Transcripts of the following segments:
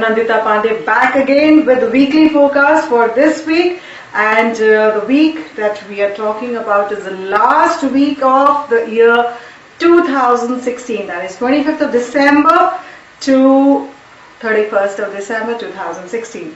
NANDITA Pandey back again with the weekly forecast for this week. And the week that we are talking about is the last week of the year 2016. That is 25th of December to 31st of December 2016.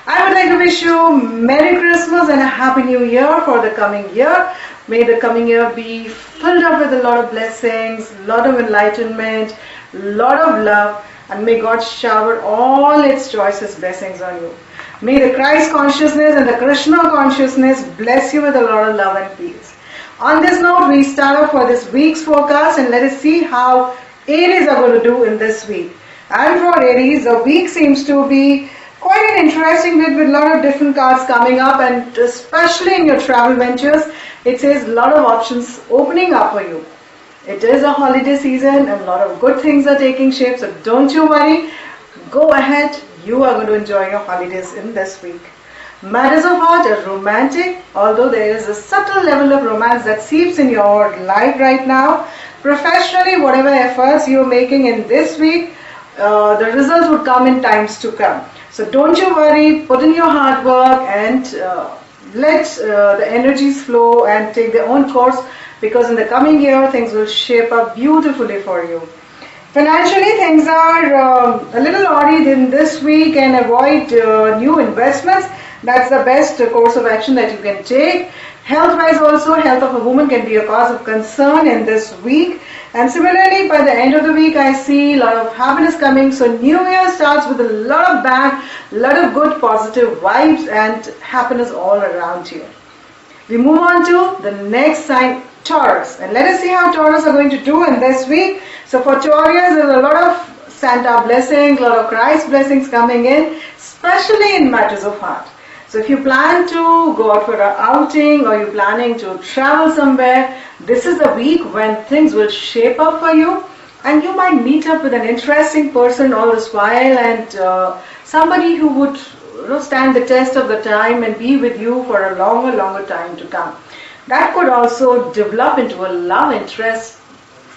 I would like to wish you Merry Christmas and a Happy New Year for the coming year. May the coming year be filled up with a lot of blessings, a lot of enlightenment, a lot of love, and may God shower all its choicest blessings on you. May the Christ consciousness and the Krishna consciousness bless you with a lot of love and peace. On this note, we start off for this week's forecast and let us see how Aries are going to do in this week. And for Aries, the week seems to be quite an interesting week with a lot of different cards coming up, and especially in your travel ventures, it says a lot of options opening up for you. It is a holiday season and a lot of good things are taking shape, so don't you worry. Go ahead, you are going to enjoy your holidays in this week. Matters of heart are romantic, although there is a subtle level of romance that seeps in your life right now. Professionally, whatever efforts you are making in this week, the results would come in times to come. So don't you worry, put in your hard work and let the energies flow and take their own course, because in the coming year things will shape up beautifully for you. Financially, things are a little worried in this week, and avoid new investments. That's the best course of action that you can take. Health-wise also, health of a woman can be a cause of concern in this week. And similarly, by the end of the week, I see a lot of happiness coming. So New Year starts with a lot of bang, a lot of good positive vibes and happiness all around you. We move on to the next sign, Taurus. And let us see how Taurus are going to do in this week. So for Taurus, there's a lot of Santa blessings, a lot of Christ blessings coming in, especially in matters of heart. So if you plan to go out for an outing or you're planning to travel somewhere, this is the week when things will shape up for you, and you might meet up with an interesting person all this while, and somebody who would stand the test of the time and be with you for a longer time to come. That could also develop into a love interest,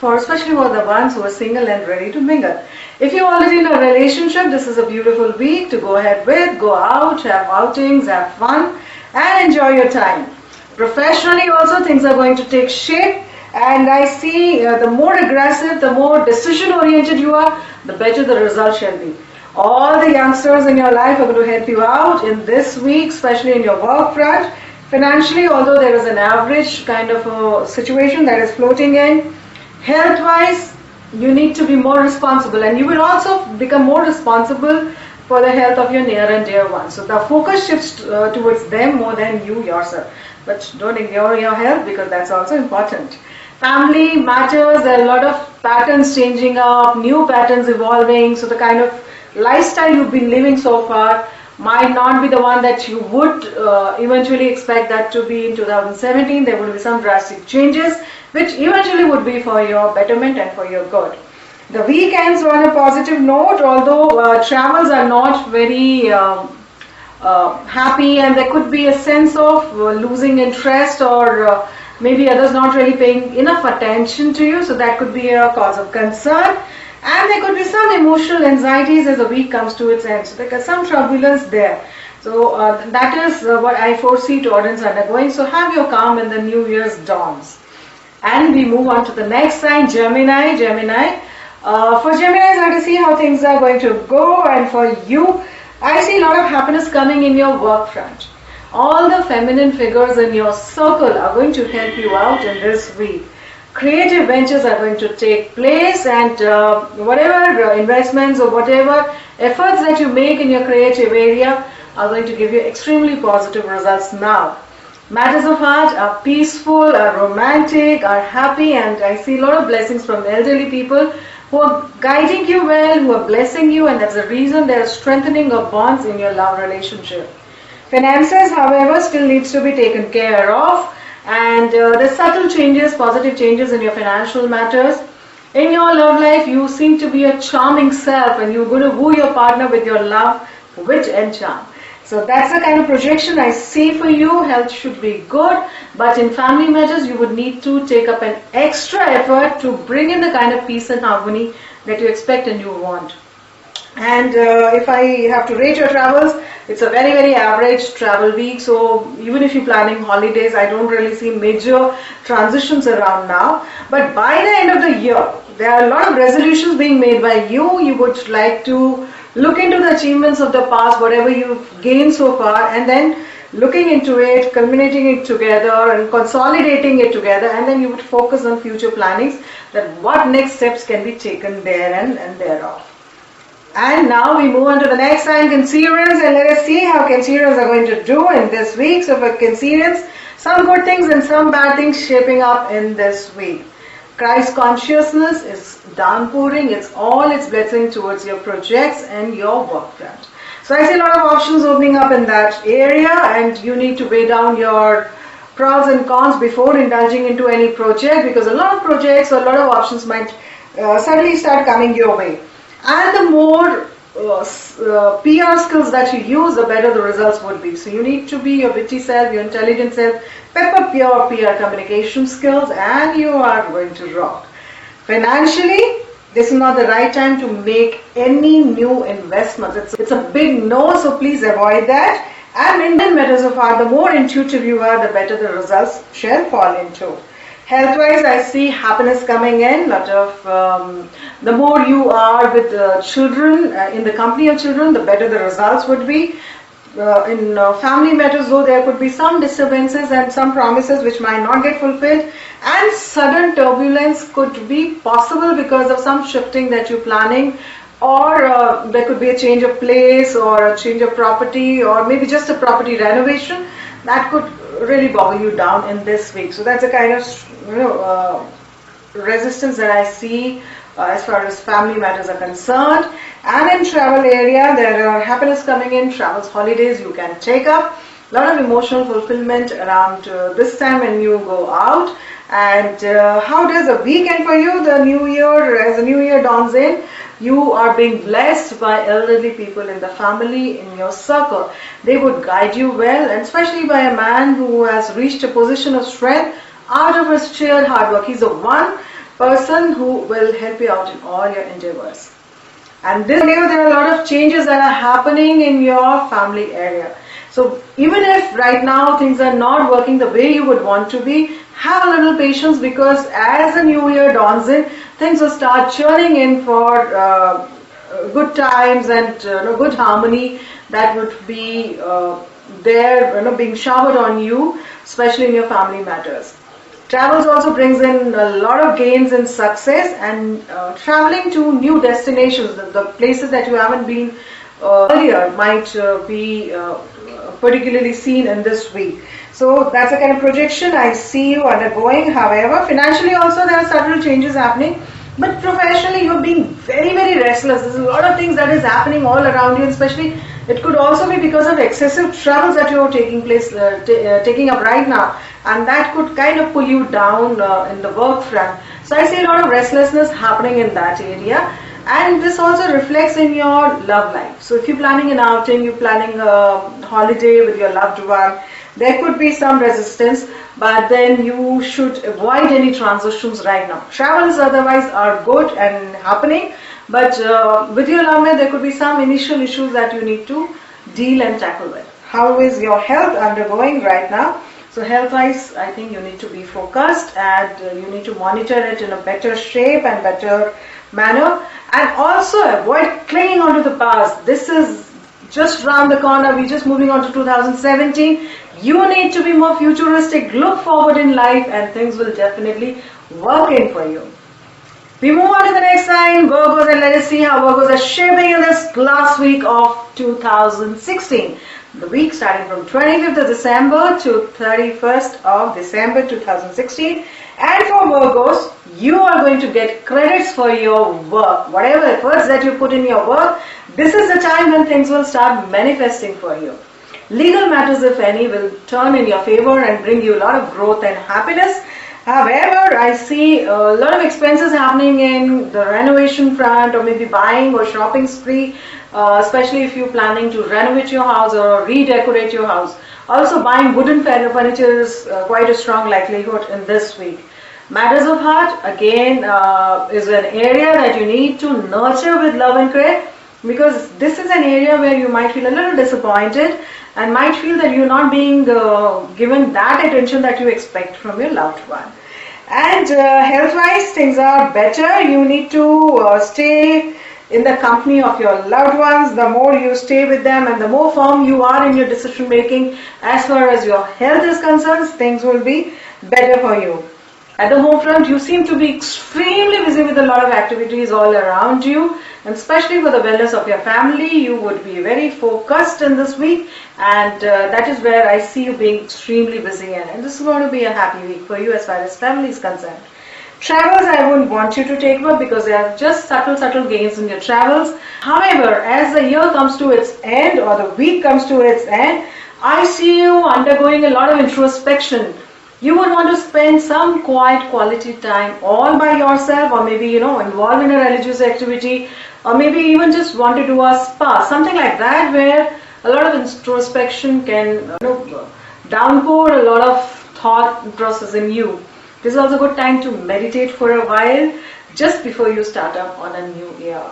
especially for the ones who are single and ready to mingle. If you're already in a relationship, this is a beautiful week to go ahead with. Go out, have outings, have fun, and enjoy your time. Professionally also, things are going to take shape, and I see the more aggressive, the more decision-oriented you are, the better the result shall be. All the youngsters in your life are going to help you out in this week, especially in your work front. Financially, although there is an average kind of a situation that is floating in, health-wise, you need to be more responsible, and you will also become more responsible for the health of your near and dear ones. So the focus shifts towards them more than you yourself. But don't ignore your health, because that's also important. Family matters, there are a lot of patterns changing up, new patterns evolving. So the kind of lifestyle you've been living so far might not be the one that you would eventually expect that to be in 2017. There will be some drastic changes, which eventually would be for your betterment and for your good. The week ends on a positive note, although travels are not very happy, and there could be a sense of losing interest, or maybe others not really paying enough attention to you, so that could be a cause of concern. And there could be some emotional anxieties as the week comes to its end. So there is some turbulence there. So that is what I foresee Taurans undergoing. So have your calm in the New Year's dawns. And we move on to the next sign, Gemini. For Gemini, let us see how things are going to go. And for you, I see a lot of happiness coming in your work front. All the feminine figures in your circle are going to help you out in this week. Creative ventures are going to take place, and whatever investments or whatever efforts that you make in your creative area are going to give you extremely positive results now. Matters of heart are peaceful, are romantic, are happy, and I see a lot of blessings from elderly people who are guiding you well, who are blessing you, and that's the reason there is strengthening of bonds in your love relationship. Finances, however, still needs to be taken care of. And the subtle changes, positive changes in your financial matters. In your love life, you seem to be a charming self, and you're going to woo your partner with your love, wit and charm. So that's the kind of projection I see for you. Health should be good, but in family matters, you would need to take up an extra effort to bring in the kind of peace and harmony that you expect and you want. And if I have to rate your travels, it's a very, very average travel week. So even if you're planning holidays, I don't really see major transitions around now. But by the end of the year, there are a lot of resolutions being made by you. You would like to look into the achievements of the past, whatever you've gained so far, and then looking into it, culminating it together and consolidating it together, and then you would focus on future plannings, that what next steps can be taken there and thereof. And now we move on to the next sign, Cancerians, and let us see how Cancerians are going to do in this week. So for Cancerians, some good things and some bad things shaping up in this week. Christ consciousness is downpouring its all its blessing towards your projects and your work front. So I see a lot of options opening up in that area, and you need to weigh down your pros and cons before indulging into any project, because a lot of projects or a lot of options might suddenly start coming your way. And the more PR skills that you use, the better the results would be. So you need to be your witty self, your intelligent self, pep up your PR communication skills, and you are going to rock. Financially, this is not the right time to make any new investments. It's a big no, so please avoid that. And in matters of heart, the more intuitive you are, the better the results shall fall into. Health-wise, I see happiness coming in. The more you are with children, in the company of children, the better the results would be. In family matters, though, there could be some disturbances and some promises which might not get fulfilled, and sudden turbulence could be possible because of some shifting that you're planning, or there could be a change of place or a change of property, or maybe just a property renovation that could really boggle you down in this week. So that's a kind of resistance that I see as far as family matters are concerned. And in travel area, there are happiness coming in, travels, holidays you can take up. A lot of emotional fulfillment around this time when you go out. And how does a weekend for you? The new year, as the new year dawns in, you are being blessed by elderly people in the family, in your circle. They would guide you well, and especially by a man who has reached a position of strength out of his sheer hard work. He's the one person who will help you out in all your endeavors. And this year there are a lot of changes that are happening in your family area. So even if right now things are not working the way you would want to be, have a little patience, because as the new year dawns in, things will start churning in for good times and good harmony that would be there, being showered on you, especially in your family matters. Travels also brings in a lot of gains in success, and traveling to new destinations, the places that you haven't been earlier, might be particularly seen in this week. So that's the kind of projection I see you undergoing. However, financially also there are subtle changes happening, but professionally you're being very, very restless. There's a lot of things that is happening all around you, especially it could also be because of excessive travels that you're taking up right now, and that could kind of pull you down in the work front. So I see a lot of restlessness happening in that area, and this also reflects in your love life. So if you're planning an outing, you're planning a holiday with your loved one, there could be some resistance, but then you should avoid any transitions right now. Travels otherwise are good and happening, but with your love life there could be some initial issues that you need to deal and tackle with. How is your health undergoing right now? So health-wise, I think you need to be focused, and you need to monitor it in a better shape and better manner, and also avoid clinging on to the past. This is just round the corner. We're just moving on to 2017. You need to be more futuristic, look forward in life, and things will definitely work in for you. We move on to the next sign, Virgos, and let us see how Virgos are shaping in this last week of 2016. The week starting from 25th of December to 31st of December 2016. And for Virgos, you are going to get credits for your work. Whatever efforts that you put in your work, this is the time when things will start manifesting for you. Legal matters, if any, will turn in your favor and bring you a lot of growth and happiness. However, I see a lot of expenses happening in the renovation front, or maybe buying or shopping spree, especially if you're planning to renovate your house or redecorate your house. Also, buying wooden furniture is quite a strong likelihood in this week. Matters of heart, again, is an area that you need to nurture with love and care. because this is an area where you might feel a little disappointed and might feel that you're not being given that attention that you expect from your loved one. And health-wise, things are better. You need to stay in the company of your loved ones. The more you stay with them and the more firm you are in your decision making as far as your health is concerned, things will be better for you. At the home front, you seem to be extremely busy with a lot of activities all around you, and especially for the wellness of your family, you would be very focused in this week, and that is where I see you being extremely busy, and this is going to be a happy week for you as far as family is concerned. Travels, I wouldn't want you to take up because they are just subtle gains in your travels. However, as the year comes to its end or the week comes to its end, I see you undergoing a lot of introspection. You would want to spend some quiet quality time all by yourself, or maybe involved in a religious activity, or maybe even just want to do a spa, something like that, where a lot of introspection can downpour a lot of thought process in you. This is also a good time to meditate for a while just before you start up on a new year.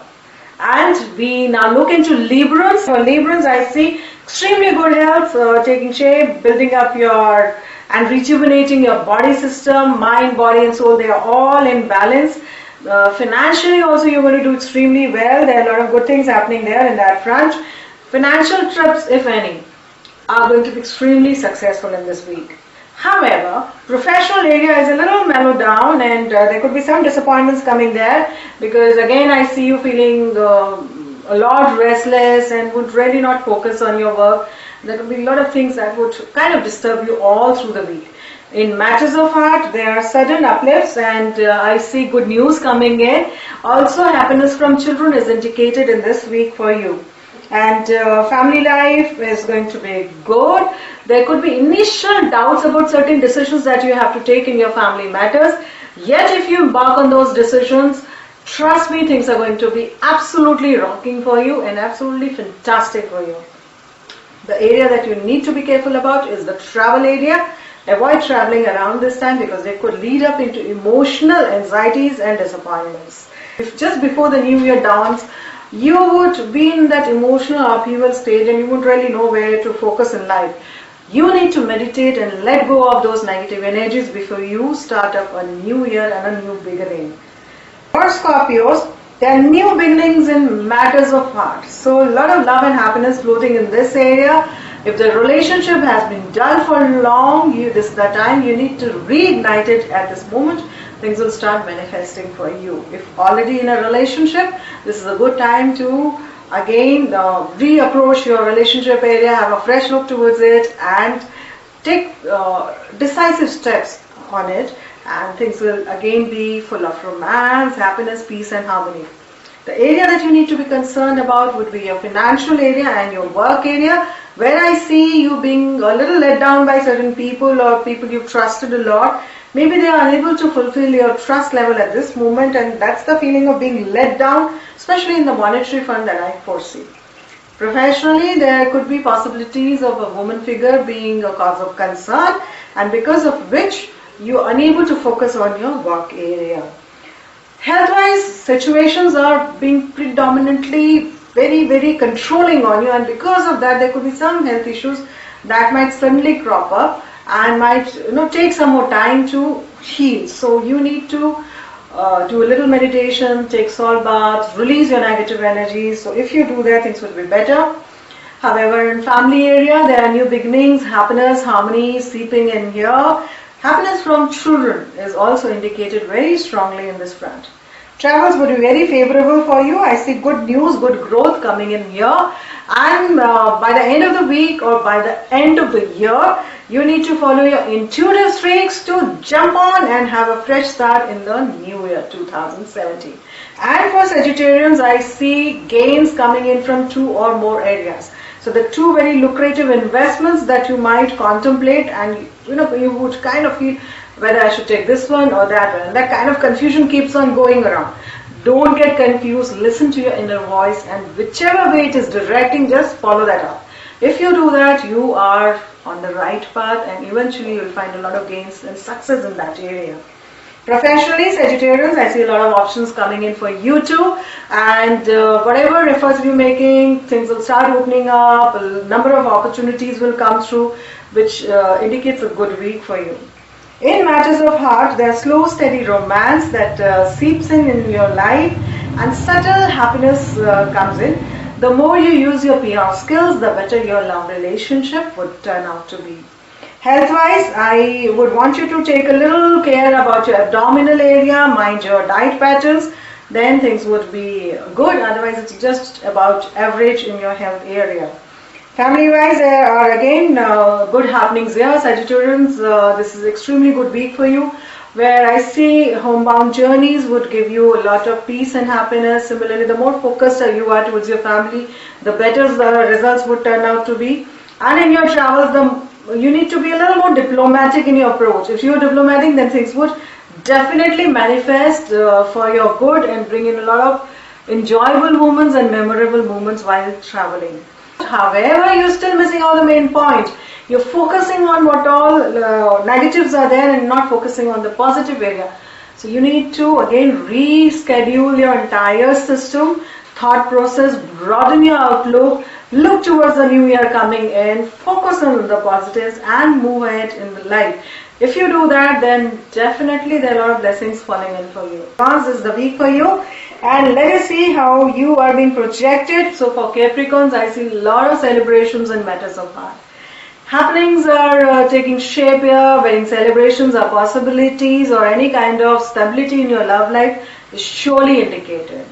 And we now look into Librans. For Librans, I see extremely good health, taking shape, building up your and rejuvenating your body system, mind, body and soul. They are all in balance. Financially also you're going to do extremely well. There are a lot of good things happening there in that front. Financial trips, if any, are going to be extremely successful in this week. However, professional area is a little mellowed down, and there could be some disappointments coming there, because again I see you feeling a lot restless and would really not focus on your work. There could be a lot of things that would kind of disturb you all through the week. In matters of heart, there are sudden uplifts, and I see good news coming in. Also, happiness from children is indicated in this week for you. And family life is going to be good. There could be initial doubts about certain decisions that you have to take in your family matters. Yet if you embark on those decisions, trust me, things are going to be absolutely rocking for you and absolutely fantastic for you. The area that you need to be careful about is the travel area. Avoid traveling around this time because it could lead up into emotional anxieties and disappointments. If just before the new year dawns, you would be in that emotional upheaval stage and you wouldn't really know where to focus in life. You need to meditate and let go of those negative energies before you start up a new year and a new beginning. For Scorpios, there are new beginnings in matters of heart. So a lot of love and happiness floating in this area. If the relationship has been dull for long, this is the time you need to reignite it at this moment. Things will start manifesting for you. If already in a relationship, this is a good time to again reapproach your relationship area, have a fresh look towards it and take decisive steps on it, and things will again be full of romance, happiness, peace and harmony. The area that you need to be concerned about would be your financial area and your work area, where I see you being a little let down by certain people or people you've trusted a lot. Maybe they are unable to fulfill your trust level at this moment, and that's the feeling of being let down, especially in the monetary front that I foresee. Professionally, there could be possibilities of a woman figure being a cause of concern, and because of which you are unable to focus on your work area. Health-wise, situations are being predominantly very controlling on you, and because of that there could be some health issues that might suddenly crop up and might take some more time to heal. So you need to do a little meditation, take salt baths, release your negative energies. So if you do that, things will be better. However, in family area, there are new beginnings, happiness, harmony seeping in here. Happiness from children is also indicated very strongly in this front. Travels would be very favorable for you. I see good news, good growth coming in here. And by the end of the week or by the end of the year, you need to follow your intuitive streaks to jump on and have a fresh start in the new year 2017. And for Sagittarians, I see gains coming in from 2 or more areas. So the 2 very lucrative investments that you might contemplate, and you would kind of feel whether I should take this one or that one. And that kind of confusion keeps on going around. Don't get confused, listen to your inner voice, and whichever way it is directing, just follow that up. If you do that, you are on the right path and eventually you will find a lot of gains and success in that area. Professionally, Sagittarians, I see a lot of options coming in for you too, and whatever efforts you're making, things will start opening up, a number of opportunities will come through, which indicates a good week for you. In matters of heart, there's slow, steady romance that seeps in your life, and subtle happiness comes in. The more you use your PR skills, the better your love relationship would turn out to be. Health-wise, I would want you to take a little care about your abdominal area, mind your diet patterns, then things would be good. Otherwise, it's just about average in your health area. Family-wise, there are again good happenings here. Sagittarians, this is extremely good week for you, where I see homebound journeys would give you a lot of peace and happiness. Similarly, the more focused you are towards your family, the better the results would turn out to be. And in your travels, you need to be a little more diplomatic in your approach. If you're diplomatic, then things would definitely manifest for your good and bring in a lot of enjoyable moments and memorable moments while traveling. However, you're still missing out the main point. You're focusing on what all negatives are there and not focusing on the positive area. So you need to again reschedule your entire system, thought process, broaden your outlook, look towards the new year coming in, focus on the positives and move ahead in life. If you do that, then definitely there are a lot of blessings falling in for you. This is the week for you, and let us see how you are being projected. So for Capricorns, I see a lot of celebrations and matters of heart. Happenings are taking shape here. Wedding celebrations are possibilities, or any kind of stability in your love life is surely indicated.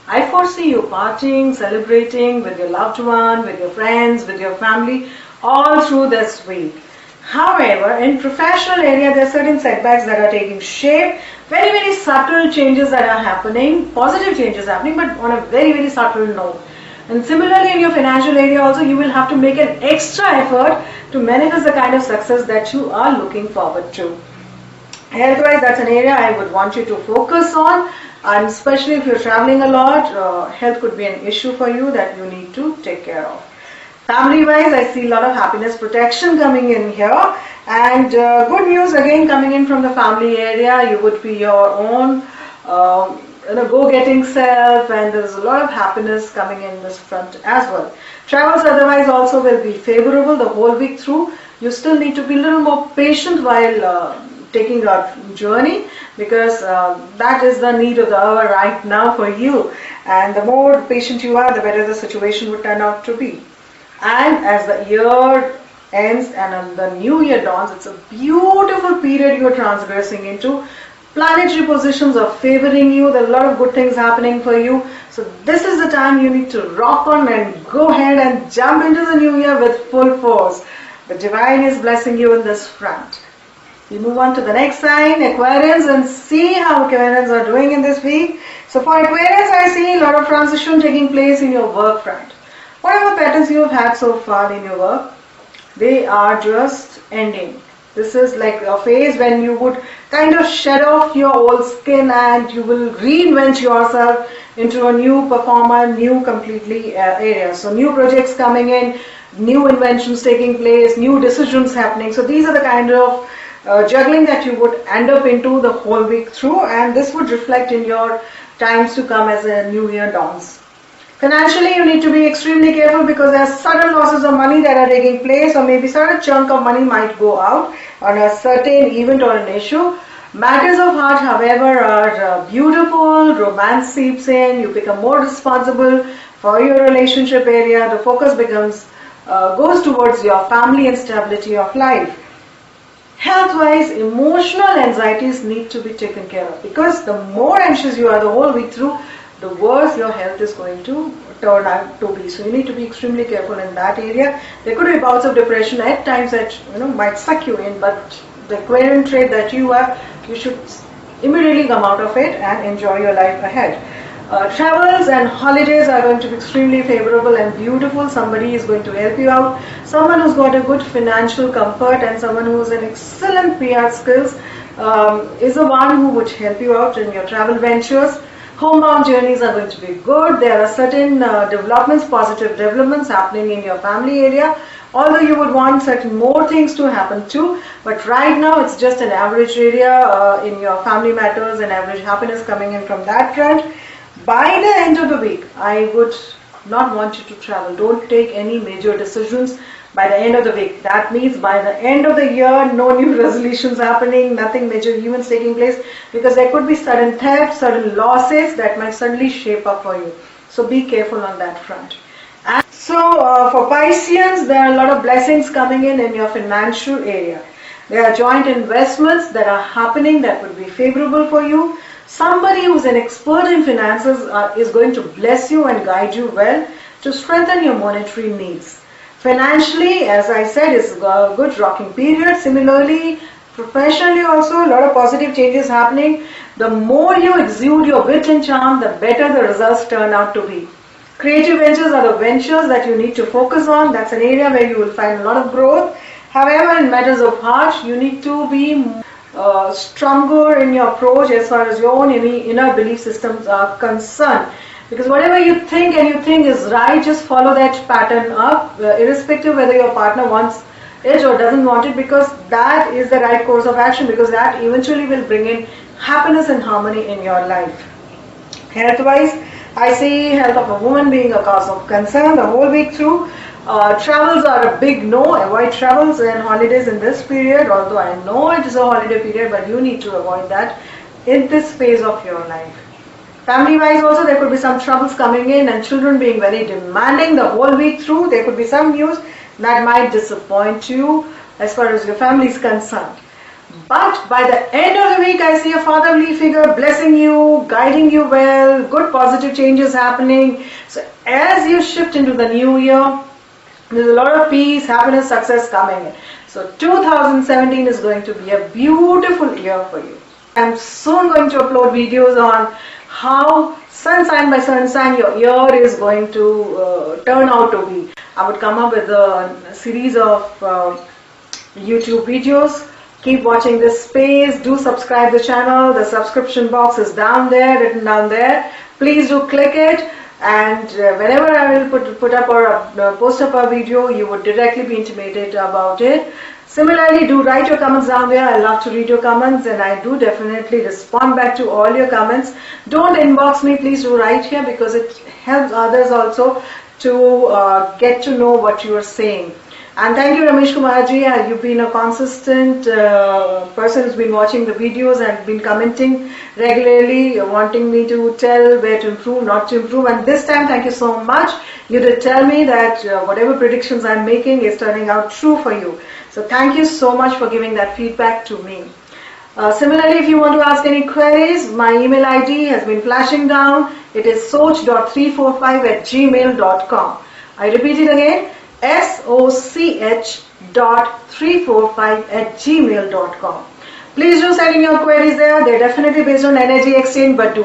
I foresee you partying, celebrating with your loved one, with your friends, with your family, all through this week. However, in professional area, there are certain setbacks that are taking shape, very, very subtle changes that are happening, positive changes happening, but on a very, very subtle note. And similarly, in your financial area also, you will have to make an extra effort to manifest the kind of success that you are looking forward to. Health-wise, that's an area I would want you to focus on. And especially if you're traveling a lot, health could be an issue for you that you need to take care of. Family-wise, I see a lot of happiness protection coming in here, and good news again coming in from the family area. You would be your own go-getting self, and there's a lot of happiness coming in this front as well. Travels otherwise also will be favorable the whole week through. You still need to be a little more patient while taking a journey, because that is the need of the hour right now for you, and the more patient you are, the better the situation would turn out to be. And as the year ends and the new year dawns, it's a beautiful period you're transgressing into. Planetary positions are favoring you. There are a lot of good things happening for you. So this is the time you need to rock on and go ahead and jump into the new year with full force. The divine is blessing you in this front. We move on to the next sign, Aquarians, and see how Aquarians are doing in this week. So for Aquarians, I see a lot of transition taking place in your work front. Whatever patterns you have had so far in your work, they are just ending. This is like a phase when you would kind of shed off your old skin and you will reinvent yourself into a new performer, new completely area. So new projects coming in, new inventions taking place, new decisions happening. So these are the kind of juggling that you would end up into the whole week through, and this would reflect in your times to come as a new year dawns. Financially, you need to be extremely careful because there are sudden losses of money that are taking place, or maybe certain chunk of money might go out on a certain event or an issue. Matters of heart, however, are beautiful. Romance seeps in. You become more responsible for your relationship area. The focus goes towards your family and stability of life. Health-wise, emotional anxieties need to be taken care of, because the more anxious you are the whole week through, the worse your health is going to turn out to be. So you need to be extremely careful in that area. There could be bouts of depression at times that might suck you in, but the Aquarian trait that you have, you should immediately come out of it and enjoy your life ahead. Travels and holidays are going to be extremely favorable and beautiful. Somebody is going to help you out. Someone who's got a good financial comfort and someone who's an excellent PR skills is the one who would help you out in your travel ventures. Homebound journeys are going to be good. There are certain developments, positive developments happening in your family area. although you would want certain more things to happen too, but right now it's just an average area in your family matters and average happiness coming in from that front. By the end of the week, I would not want you to travel. Don't take any major decisions by the end of the week. That means by the end of the year, no new resolutions happening, nothing major events taking place, because there could be sudden theft, sudden losses that might suddenly shape up for you. So be careful on that front. And so for Pisceans, there are a lot of blessings coming in your financial area. There are joint investments that are happening that would be favorable for you. Somebody who's an expert in finances is going to bless you and guide you well to strengthen your monetary needs. Financially, as I said, is a good rocking period. Similarly, professionally also, a lot of positive changes happening. The more you exude your wit and charm, the better the results turn out to be. Creative ventures are the ventures that you need to focus on. That's an area where you will find a lot of growth. However, in matters of heart, you need to be stronger in your approach as far as your own inner belief systems are concerned. Because whatever you think and you think is right, just follow that pattern up, irrespective whether your partner wants it or doesn't want it, because that is the right course of action, because that eventually will bring in happiness and harmony in your life. Health-wise, I see health of a woman being a cause of concern the whole week through. Travels are a big no. Avoid travels and holidays in this period, although I know it is a holiday period, but you need to avoid that in this phase of your life. Family wise also, there could be some troubles coming in, and children being very demanding the whole week through. There could be some news that might disappoint you as far as your family is concerned. But by the end of the week, I see a fatherly figure blessing you, guiding you well, good positive changes happening. So as you shift into the new year, there's a lot of peace, happiness, success coming in. So 2017 is going to be a beautiful year for you. I'm soon going to upload videos on how sun sign by sun sign your year is going to turn out to be. I would come up with a series of YouTube videos. Keep watching this space. Do subscribe the channel. The subscription box is down there, written down there. Please do click it. And whenever I will put up or post up a video, you would directly be intimated about it. Similarly, do write your comments down there. I love to read your comments, and I do definitely respond back to all your comments. Don't inbox me, please do write here, because it helps others also to get to know what you are saying. And thank you, Ramesh Kumarji. You've been a consistent person who's been watching the videos and been commenting regularly, wanting me to tell where to improve, not to improve. And this time, thank you so much. You did tell me that whatever predictions I'm making is turning out true for you. So thank you so much for giving that feedback to me. Similarly, if you want to ask any queries, my email ID has been flashing down. It is soch.345@gmail.com. I repeat it again. soch.345@gmail.com. Please do send in your queries there. They're definitely based on energy exchange, but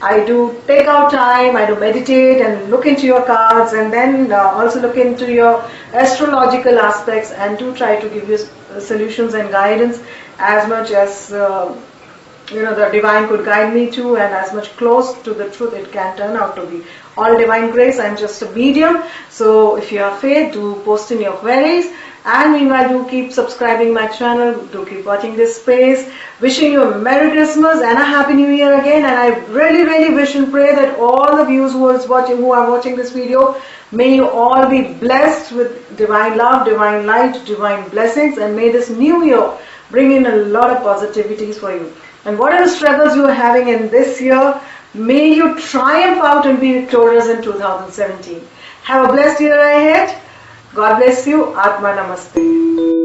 I do take out time, I do meditate and look into your cards, and then also look into your astrological aspects, and do try to give you solutions and guidance as much as the divine could guide me to, and as much close to the truth it can turn out to be. All divine grace, I'm just a medium. So if you have faith, do post in your queries. And meanwhile, do keep subscribing my channel, do keep watching this space. Wishing you a Merry Christmas and a Happy New Year again. And I really, really wish and pray that all the viewers who are watching this video, may you all be blessed with divine love, divine light, divine blessings, and may this new year bring in a lot of positivities for you. And whatever struggles you are having in this year, may you triumph out and be victorious in 2017. Have a blessed year ahead. God bless you. Aatma Namaste.